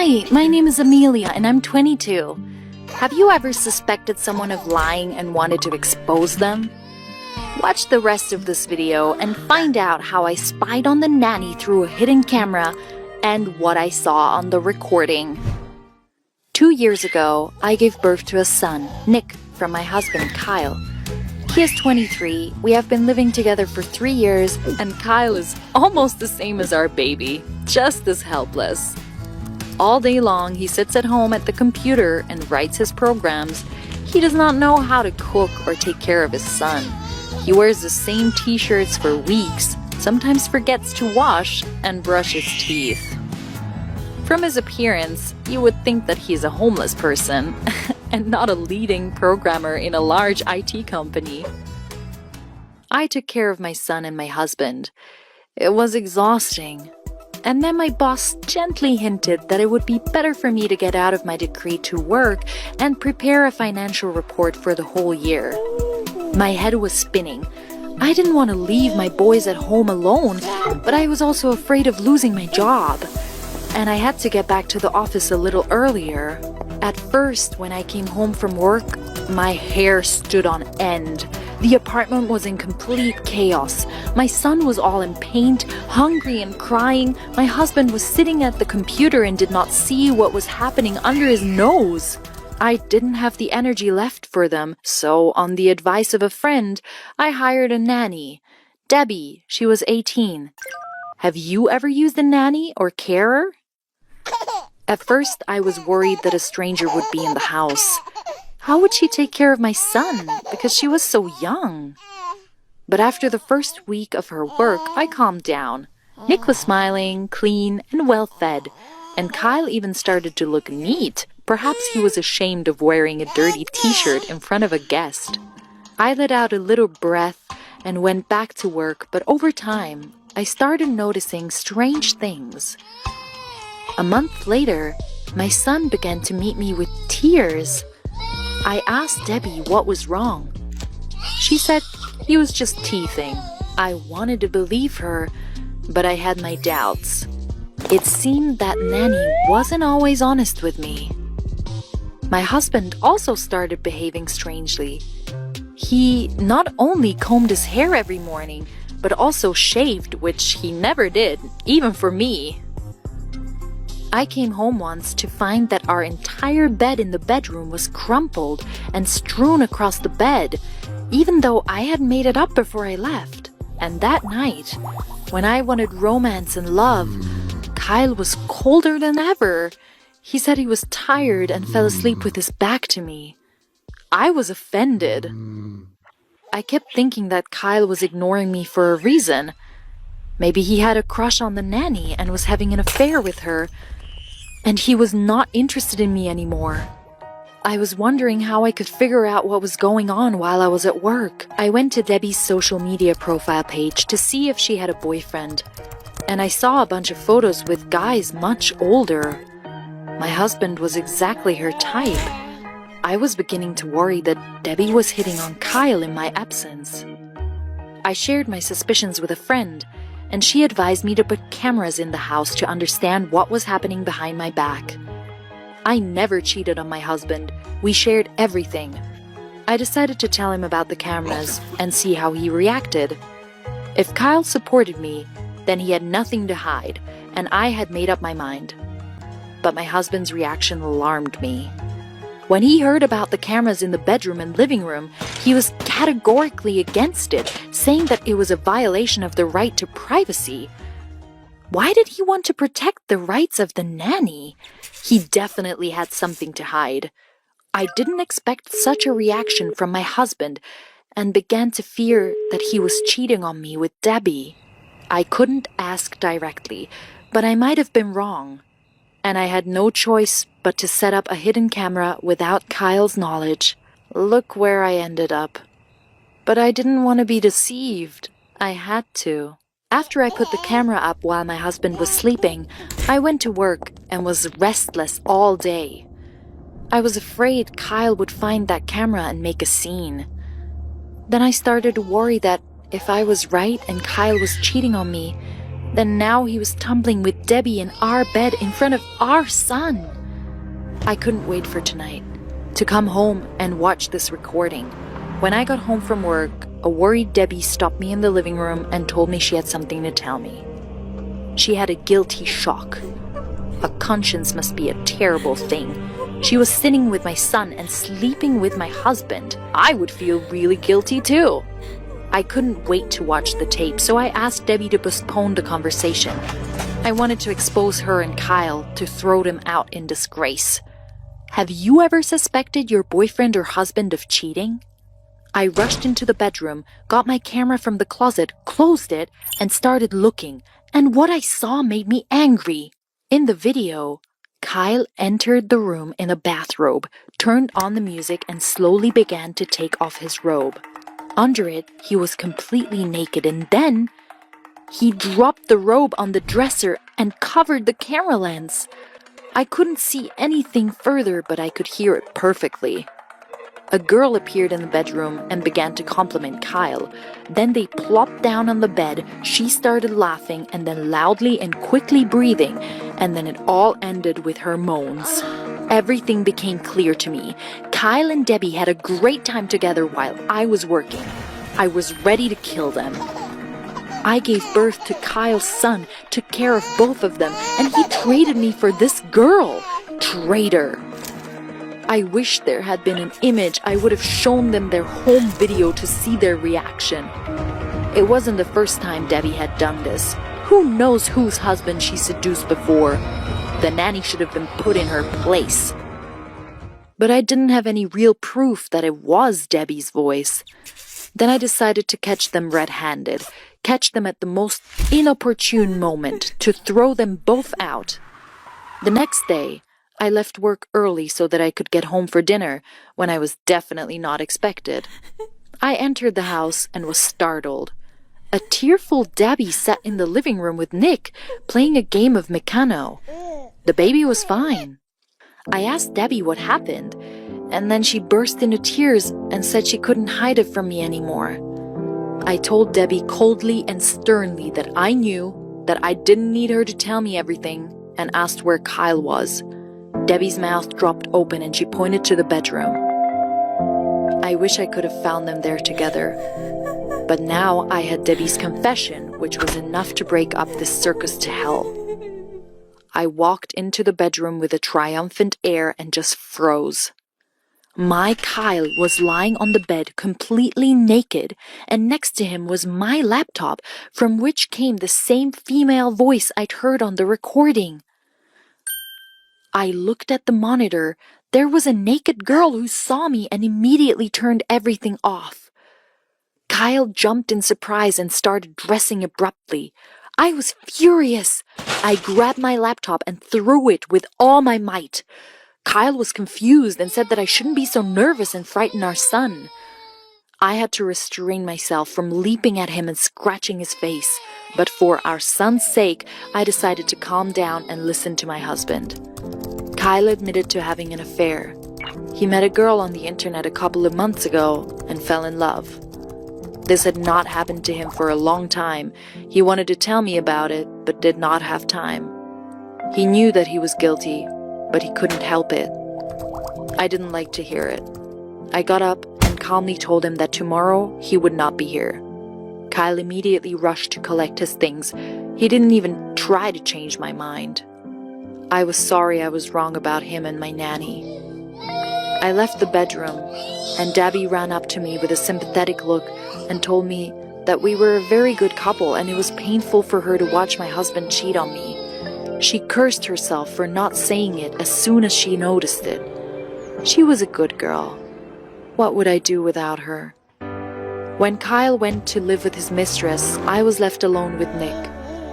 Hi, my name is Amelia and I'm 22. Have you ever suspected someone of lying and wanted to expose them? Watch the rest of this video and find out how I spied on the nanny through a hidden camera and what I saw on the recording. 2 years ago, I gave birth to a son, Nick, from my husband, Kyle. He is 23, we have been living together for 3 years, and Kyle is almost the same as our baby, just as helpless. All day long, he sits at home at the computer and writes his programs. He does not know how to cook or take care of his son. He wears the same t-shirts for weeks, sometimes forgets to wash and brush his teeth. From his appearance, you would think that he's a homeless person and not a leading programmer in a large IT company. I took care of my son and my husband. It was exhausting. And then my boss gently hinted that it would be better for me to get out of my degree to work and prepare a financial report for the whole year. My head was spinning. I didn't want to leave my boys at home alone, but I was also afraid of losing my job. And I had to get back to the office a little earlier. At first, when I came home from work, my hair stood on end. The apartment was in complete chaos. My son was all in pain, hungry and crying. My husband was sitting at the computer and did not see what was happening under his nose. I didn't have the energy left for them, so on the advice of a friend, I hired a nanny. Debbie, she was 18. Have you ever used a nanny or carer? At first, I was worried that a stranger would be in the house. How would she take care of my son? Because she was so young. But after the first week of her work, I calmed down. Nick was smiling, clean, and well-fed. And Kyle even started to look neat. Perhaps he was ashamed of wearing a dirty t-shirt in front of a guest. I let out a little breath and went back to work, but over time, I started noticing strange things. A month later, my son began to meet me with tears. I asked Debbie what was wrong. She said he was just teething. I wanted to believe her, but I had my doubts. It seemed that nanny wasn't always honest with me. My husband also started behaving strangely. He not only combed his hair every morning, but also shaved, which he never did, even for me. I came home once to find that our entire bed in the bedroom was crumpled and strewn across the bed, even though I had made it up before I left. And that night, when I wanted romance and love, Kyle was colder than ever. He said he was tired and fell asleep with his back to me. I was offended. I kept thinking that Kyle was ignoring me for a reason. Maybe he had a crush on the nanny and was having an affair with her, and he was not interested in me anymore. I was wondering how I could figure out what was going on while I was at work. I went to Debbie's social media profile page to see if she had a boyfriend, and I saw a bunch of photos with guys much older. My husband was exactly her type. I was beginning to worry that Debbie was hitting on Kyle in my absence. I shared my suspicions with a friend, and she advised me to put cameras in the house to understand what was happening behind my back. I never cheated on my husband. We shared everything. I decided to tell him about the cameras and see how he reacted. If Kyle supported me, then he had nothing to hide, and I had made up my mind. But my husband's reaction alarmed me. When he heard about the cameras in the bedroom and living room, he was categorically against it, saying that it was a violation of the right to privacy. Why did he want to protect the rights of the nanny? He definitely had something to hide. I didn't expect such a reaction from my husband and began to fear that he was cheating on me with Debbie. I couldn't ask directly, but I might have been wrong. And I had no choice but to set up a hidden camera without Kyle's knowledge. Look where I ended up. But I didn't want to be deceived. I had to. After I put the camera up while my husband was sleeping, I went to work and was restless all day. I was afraid Kyle would find that camera and make a scene. Then I started to worry that if I was right and Kyle was cheating on me, Then now he was tumbling with Debbie in our bed in front of our son. I couldn't wait for tonight to come home and watch this recording. When I got home from work, a worried Debbie stopped me in the living room and told me she had something to tell me. She had a guilty shock. A conscience must be a terrible thing. She was sitting with my son and sleeping with my husband. I would feel really guilty too. I couldn't wait to watch the tape, so I asked Debbie to postpone the conversation. I wanted to expose her and Kyle, to throw them out in disgrace. Have you ever suspected your boyfriend or husband of cheating? I rushed into the bedroom, got my camera from the closet, closed it, and started looking, and what I saw made me angry. In the video, Kyle entered the room in a bathrobe, turned on the music, and slowly began to take off his robe. Under it, he was completely naked, and then he dropped the robe on the dresser and covered the camera lens. I couldn't see anything further, but I could hear it perfectly. A girl appeared in the bedroom and began to compliment Kyle. Then they plopped down on the bed, she started laughing and then loudly and quickly breathing, and then it all ended with her moans. Everything became clear to me. Kyle and Debbie had a great time together while I was working. I was ready to kill them. I gave birth to Kyle's son, took care of both of them, and he traded me for this girl. Traitor. I wish there had been an image. I would have shown them their home video to see their reaction. It wasn't the first time Debbie had done this. Who knows whose husband she seduced before? The nanny should have been put in her place. But I didn't have any real proof that it was Debbie's voice. Then I decided to catch them red-handed, catch them at the most inopportune moment, to throw them both out. The next day, I left work early so that I could get home for dinner, when I was definitely not expected. I entered the house and was startled. A tearful Debbie sat in the living room with Nick, playing a game of Meccano. The baby was fine. I asked Debbie what happened, and then she burst into tears and said she couldn't hide it from me anymore. I told Debbie coldly and sternly that I knew, that I didn't need her to tell me everything, and asked where Kyle was. Debbie's mouth dropped open and she pointed to the bedroom. I wish I could have found them there together. But now I had Debbie's confession, which was enough to break up this circus to hell. I walked into the bedroom with a triumphant air and just froze. My Kyle was lying on the bed completely naked, and next to him was my laptop, from which came the same female voice I'd heard on the recording. I looked at the monitor. There was a naked girl who saw me and immediately turned everything off. Kyle jumped in surprise and started dressing abruptly. I was furious. I grabbed my laptop and threw it with all my might. Kyle was confused and said that I shouldn't be so nervous and frighten our son. I had to restrain myself from leaping at him and scratching his face, but for our son's sake, I decided to calm down and listen to my husband. Kyle admitted to having an affair. He met a girl on the internet a couple of months ago and fell in love. This had not happened to him for a long time. He wanted to tell me about it, but did not have time. He knew that he was guilty, but he couldn't help it. I didn't like to hear it. I got up and calmly told him that tomorrow he would not be here. Kyle immediately rushed to collect his things. He didn't even try to change my mind. I was sorry I was wrong about him and my nanny. I left the bedroom, and Debbie ran up to me with a sympathetic look and told me that we were a very good couple and it was painful for her to watch my husband cheat on me. She cursed herself for not saying it as soon as she noticed it. She was a good girl. What would I do without her? When Kyle went to live with his mistress, I was left alone with Nick,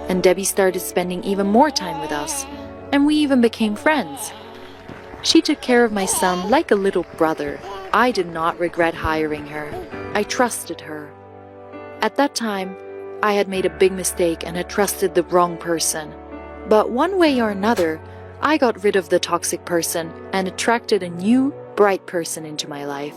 and Debbie started spending even more time with us, and we even became friends. She took care of my son like a little brother. I did not regret hiring her. I trusted her. At that time, I had made a big mistake and had trusted the wrong person. But one way or another, I got rid of the toxic person and attracted a new, bright person into my life.